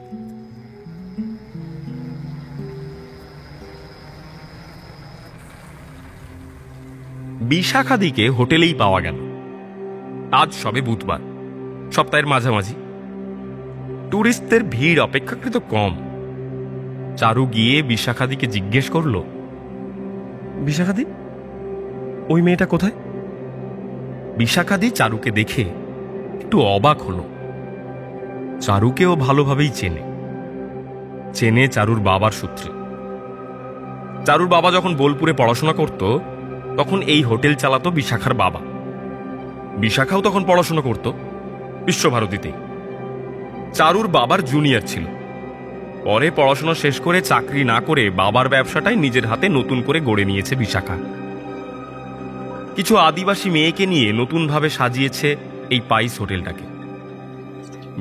বিশাখাদিকে হোটেলেই পাওয়া গেল। আজ সবে বুধবার, সপ্তাহের মাঝামাঝি। টুরিস্টদের ভিড় অপেক্ষাকৃত কম। চারু গিয়ে বিশাখাদিকে জিজ্ঞেস করল, বিশাখাদি, ওই মেয়েটা কোথায়? বিশাখাদি চারুকে দেখে একটু অবাক হল। চারুকেও ভালোভাবেই চেনে চারুর বাবার সূত্রে। চারুর বাবা যখন বোলপুরে পড়াশোনা করত তখন এই হোটেল চালাতো বিশাখার বাবা। বিশাখাও তখন পড়াশোনা করত বিশ্বভারতীতে। চারুর বাবার জুনিয়র ছিল। পরে পড়াশোনা শেষ করে চাকরি না করে বাবার ব্যবসাটাই নিজের হাতে নতুন করে গড়ে নিয়েছে বিশাখা। কিছু আদিবাসী মেয়েকে নিয়ে নতুনভাবে সাজিয়েছে এই পাইস হোটেলটাকে।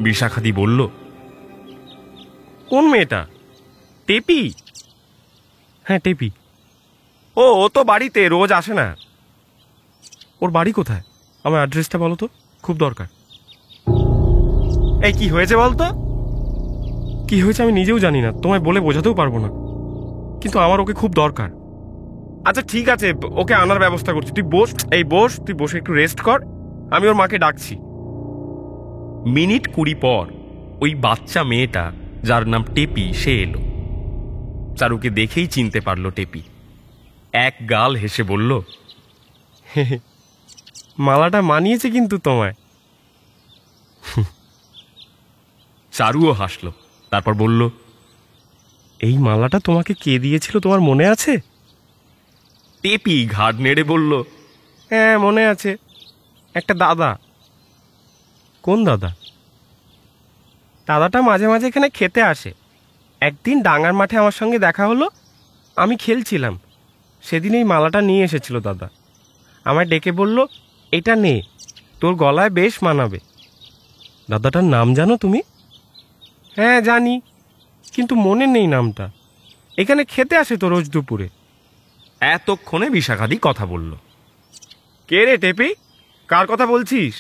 বিশাখাদি বলল, কোন মেয়েটা? টেপি? হ্যাঁ, টেপি। ও তো বাড়িতে রোজ আসে না। ওর বাড়ি কোথায়? আমার অ্যাড্রেসটা বলো তো, খুব দরকার। এই কি হয়েছে বলতো? কি হয়েছে আমি নিজেও জানি না, তোমায় বলে বোঝাতেও পারবো না, কিন্তু আমার ওকে খুব দরকার। আচ্ছা ঠিক আছে, ওকে আনার ব্যবস্থা করছি। তুই বস, তুই বসে একটু রেস্ট কর, আমি ওর মাকে ডাকছি। মিনিট 20 পর ওই বাচ্চা মেয়েটা, যার নাম টেপি, সে এলো। চারুকে দেখেই চিনতে পারলো টেপি। এক গাল হেসে বলল, মালাটা মানিয়েছে কিন্তু তোমায়। চারুও হাসল, তারপর বলল, এই মালাটা তোমাকে কে দিয়েছিল তোমার মনে আছে? টেপি ঘাড় নেড়ে বলল, হ্যাঁ মনে আছে, একটা দাদা। কোন দাদা? দাদাটা মাঝে মাঝে এখানে খেতে আসে। একদিন ডাঙ্গার মাঠে আমার সঙ্গে দেখা হলো, আমি খেলছিলাম, সেদিন এই মালাটা নিয়ে এসেছিল দাদা। আমায় ডেকে বলল, এটা নে, তোর গলায় বেশ মানাবে। দাদাটার নাম জানো তুমি? হ্যাঁ জানি, কিন্তু মনে নেই নামটা। এখানে খেতে আসে তো রোজ দুপুরে। এতক্ষণে বিশাখাদি কথা বলল। কে রে টেপি, কার কথা বলছিস?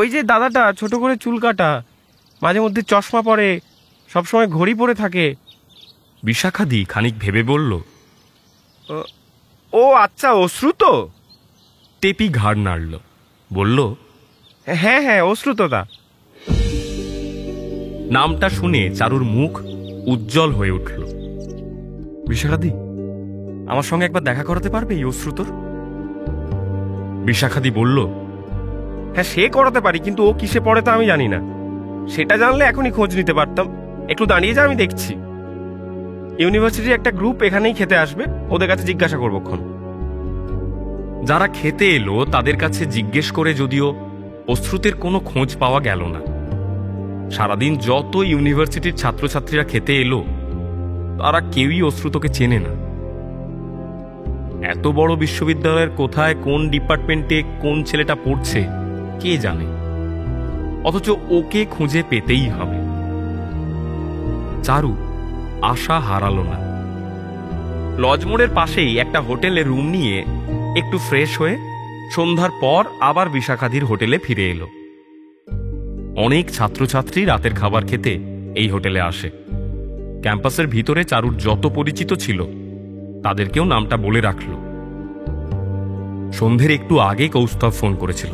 ওই যে দাদাটা, ছোট করে চুল কাটা, মাঝে মধ্যে চশমা পরে, সবসময় ঘড়ি পরে থাকে। বিশাখাদি খানিক ভেবে বলল, ও আচ্ছা, অশ্রুত। টেপি ঘাড় নাড়ল, বলল, হ্যাঁ হ্যাঁ, অশ্রুতদা। নামটা শুনে চারুর মুখ উজ্জ্বল হয়ে উঠল। বিশাখাদি, আমার সঙ্গে একবার দেখা করাতে পারবে এই অশ্রুতর? বিশাখাদি বলল, হ্যাঁ সে করাতে পারি, কিন্তু ও কিসে পড়ে তা আমি জানি না। সেটা জানলে এখনই খোঁজ নিতে পারতাম। একটু দাঁড়িয়ে যা, আমি দেখছি। ইউনিভার্সিটির একটা গ্রুপ এখানেই খেতে আসবে, ওদের কাছে জিজ্ঞাসা করবক্ষণ। যারা খেতে এলো তাদের কাছে জিজ্ঞেস করে যদিও অশ্রুতের কোনো খোঁজ পাওয়া গেল না। সারাদিন যত ইউনিভার্সিটির ছাত্রছাত্রীরা খেতে এলো, তারা কেউই অশ্রুতকে চেনে না। এত বড় বিশ্ববিদ্যালয়ের কোথায় কোন ডিপার্টমেন্টে কোন ছেলেটা পড়ছে কে জানে, অথচ ওকে খুঁজে পেতেই হবে। চারু আশা হারালো না। লজমোড়ের পাশেই একটা হোটেলে রুম নিয়ে একটু ফ্রেশ হয়ে সন্ধ্যার পর আবার বিশাখাদির হোটেলে ফিরে এলো। অনেক ছাত্রছাত্রী রাতের খাবার খেতে এই হোটেলে আসে। ক্যাম্পাসের ভিতরে চারুর যত পরিচিত ছিল তাদেরকেও নামটা বলে রাখল। সন্ধ্যের একটু আগে কৌস্তব ফোন করেছিল,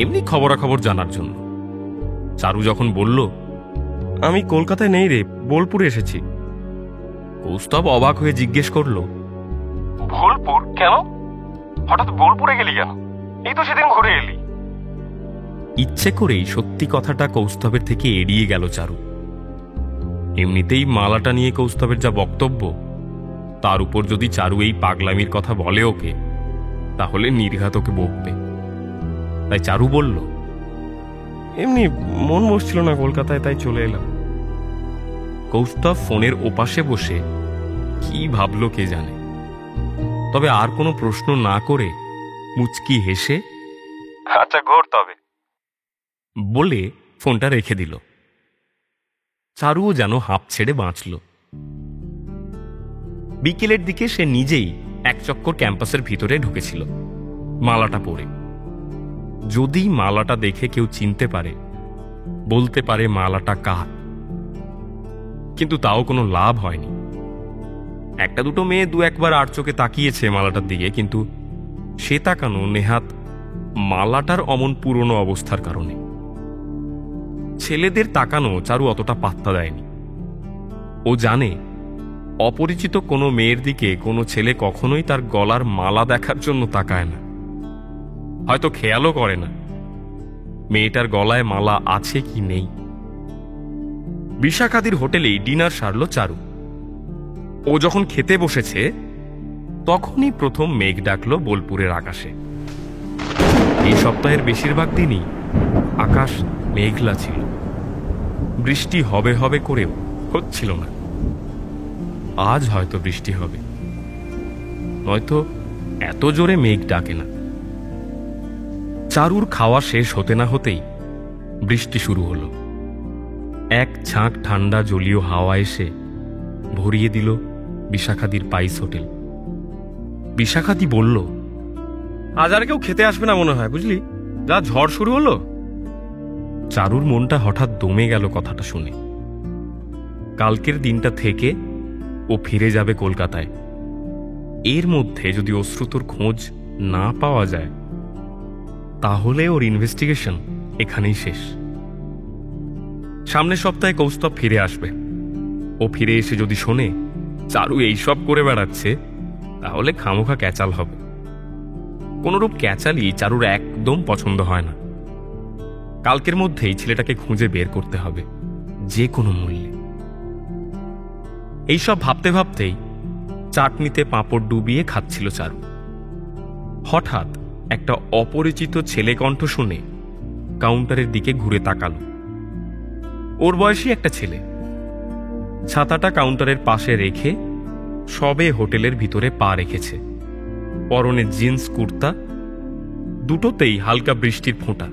এমনি খবরাখবর জানার জন্য। চারু যখন বলল, আমি কলকাতায় নেই রে, বোলপুরে এসেছি, কৌস্তব অবাক হয়ে জিজ্ঞেস করল, বোলপুর কেন? হঠাৎ বোলপুরে গেলি কেন? এই তো সেদিন ঘুরে এলি। ইচ্ছে করেই সত্যি কথাটা কৌস্তবের থেকে এড়িয়ে গেল চারু। এমনিতেই মালাটা নিয়ে কৌস্তবের যা বক্তব্য, তার উপর যদি চারু এই পাগলামির কথা বলে ওকে, তাহলে নির্ঘাত ওকে বকবে। তাই চারু বলল, এমনি মন বসছিল না কলকাতায়, তাই চলে এলাম। কৌস্তব ফোনের ওপাশে বসে কি ভাবলো কে জানে, তবে আর কোনো প্রশ্ন না করে মুচকি হেসে, আচ্ছা ঘোর তবে, বলে ফোনটা রেখে দিল। চারুও যেন হাঁপ ছেড়ে বাঁচল। বিকেলের দিকে সে নিজেই এক চক্কর ক্যাম্পাসের ভিতরে ঢুকেছিল মালাটা পরে। যদি মালাটা দেখে কেউ চিনতে পারে, বলতে পারে মালাটা কার, কিন্তু তাও কোনো লাভ হয়নি। একটা দুটো মেয়ে দু একবার আর চোখে তাকিয়েছে মালাটার দিকে, কিন্তু সে তাকানো নেহাত মালাটার অমন পুরনো অবস্থার কারণে। ছেলেদের তাকানো চারু অতটা পাত্তা দেয়নি। ও জানে অপরিচিত কোনো মেয়ের দিকে কোনো ছেলে কখনোই তার গলার মালা দেখার জন্য তাকায় না, হয়তো খেয়ালও করে না মেয়েটার গলায় মালা আছে কি নেই। বিশাখাদির হোটেলেই ডিনার সারল চারু। ও যখন খেতে বসেছে তখনই প্রথম মেঘ ডাকল বোলপুরের আকাশে। এই সপ্তাহের বেশিরভাগ দিনই আকাশ মেঘলা ছিল, বৃষ্টি হবে হবে করেও হচ্ছিল না। আজ হয়তো বৃষ্টি হবে, নয়তো এত জোরে মেঘ ডাকে না। চারুর খাওয়া শেষ হতে না হতেই বৃষ্টি শুরু হলো। এক ঝাঁক ঠান্ডা জলীয় হাওয়া এসে ভরিয়ে দিল বিশাখাদির পাইস হোটেল। বিশাখাদি বলল, আজ আর কেউ খেতে আসবে না মনে হয়, বুঝলি, যা ঝড় শুরু হলো। চারুর মনটা হঠাৎ দমে গেল কথাটা শুনে। কালকের দিনটা থেকে ও ফিরে যাবে কলকাতায়। এর মধ্যে যদি অশ্রুতর খোঁজ না পাওয়া যায় তাহলে ওর ইনভেস্টিগেশন এখানেই শেষ। সামনের সপ্তাহে কৌস্তব ফিরে আসবে। ও ফিরে এসে যদি শোনে চারু এইসব করে বেড়াচ্ছে তাহলে খামোখা ক্যাচাল হবে। কোনরূপ ক্যাচালই চারুর একদম পছন্দ হয় না। কালকের মধ্যেই ছেলেটাকে খুঁজে বের করতে হবে যে কোনো মূল্যে। এইসব ভাবতে ভাবতেই চাটনিতে পাঁপড় ডুবিয়ে খাচ্ছিল চারু। হঠাৎ একটা অপরিচিত ছেলে কণ্ঠ শুনে কাউন্টারের দিকে ঘুরে তাকালো। ওর বয়সী একটা ছেলে ছাতাটা কাউন্টারের পাশে রেখে সবে হোটেলের ভিতরে পা রেখেছে। পরনে জিন্স কুর্তা, দুটোতেই হালকা বৃষ্টির ফোঁটা।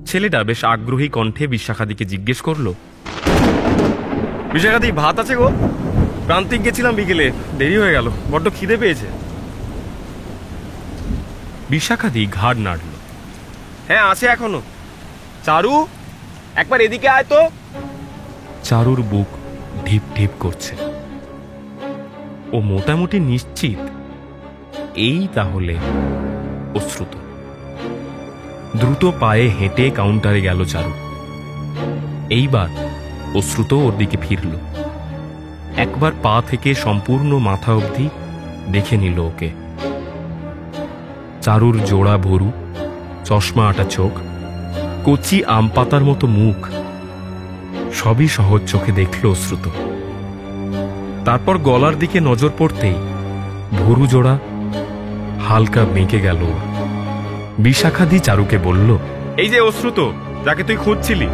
ছেলেটা বেশ আগ্রহী কণ্ঠে বিশাখাদিকে জিজ্ঞেস করল, বিশাখাদি, ভাত আছে গো? প্রান্তিক গেছিলাম বিকেলে, দেরি হয়ে গেল, বড্ড খিদে পেয়েছে। বিশাখাদি ঘাড় নাড়ল। হ্যাঁ, আছে এখনো। চারু, একবার এদিকে আয় তো। চারুর বুক ঢিপ ঢিপ করছে। ও মোটামুটি নিশ্চিত এই তাহলে অশ্রুত। দ্রুত পায়ে হেঁটে কাউন্টারে গেল চারু। এইবার অশ্রুত ওর দিকে ফিরল। একবার পা থেকে সম্পূর্ণ মাথা অবধি দেখে নিল ওকে। চারুর জোড়া ভরু, চশমা আটা চোখ, কচি আম পাতার মতো মুখ, সবই সহজ চোখে দেখল অশ্রুত। তারপর গলার দিকে নজর পড়তেই ভরু জোড়া হালকা বেঁকে গেল। বিশাখাদি চারুকে বলল, এই যে অশ্রুত, যাকে তুই খুঁজছিলি।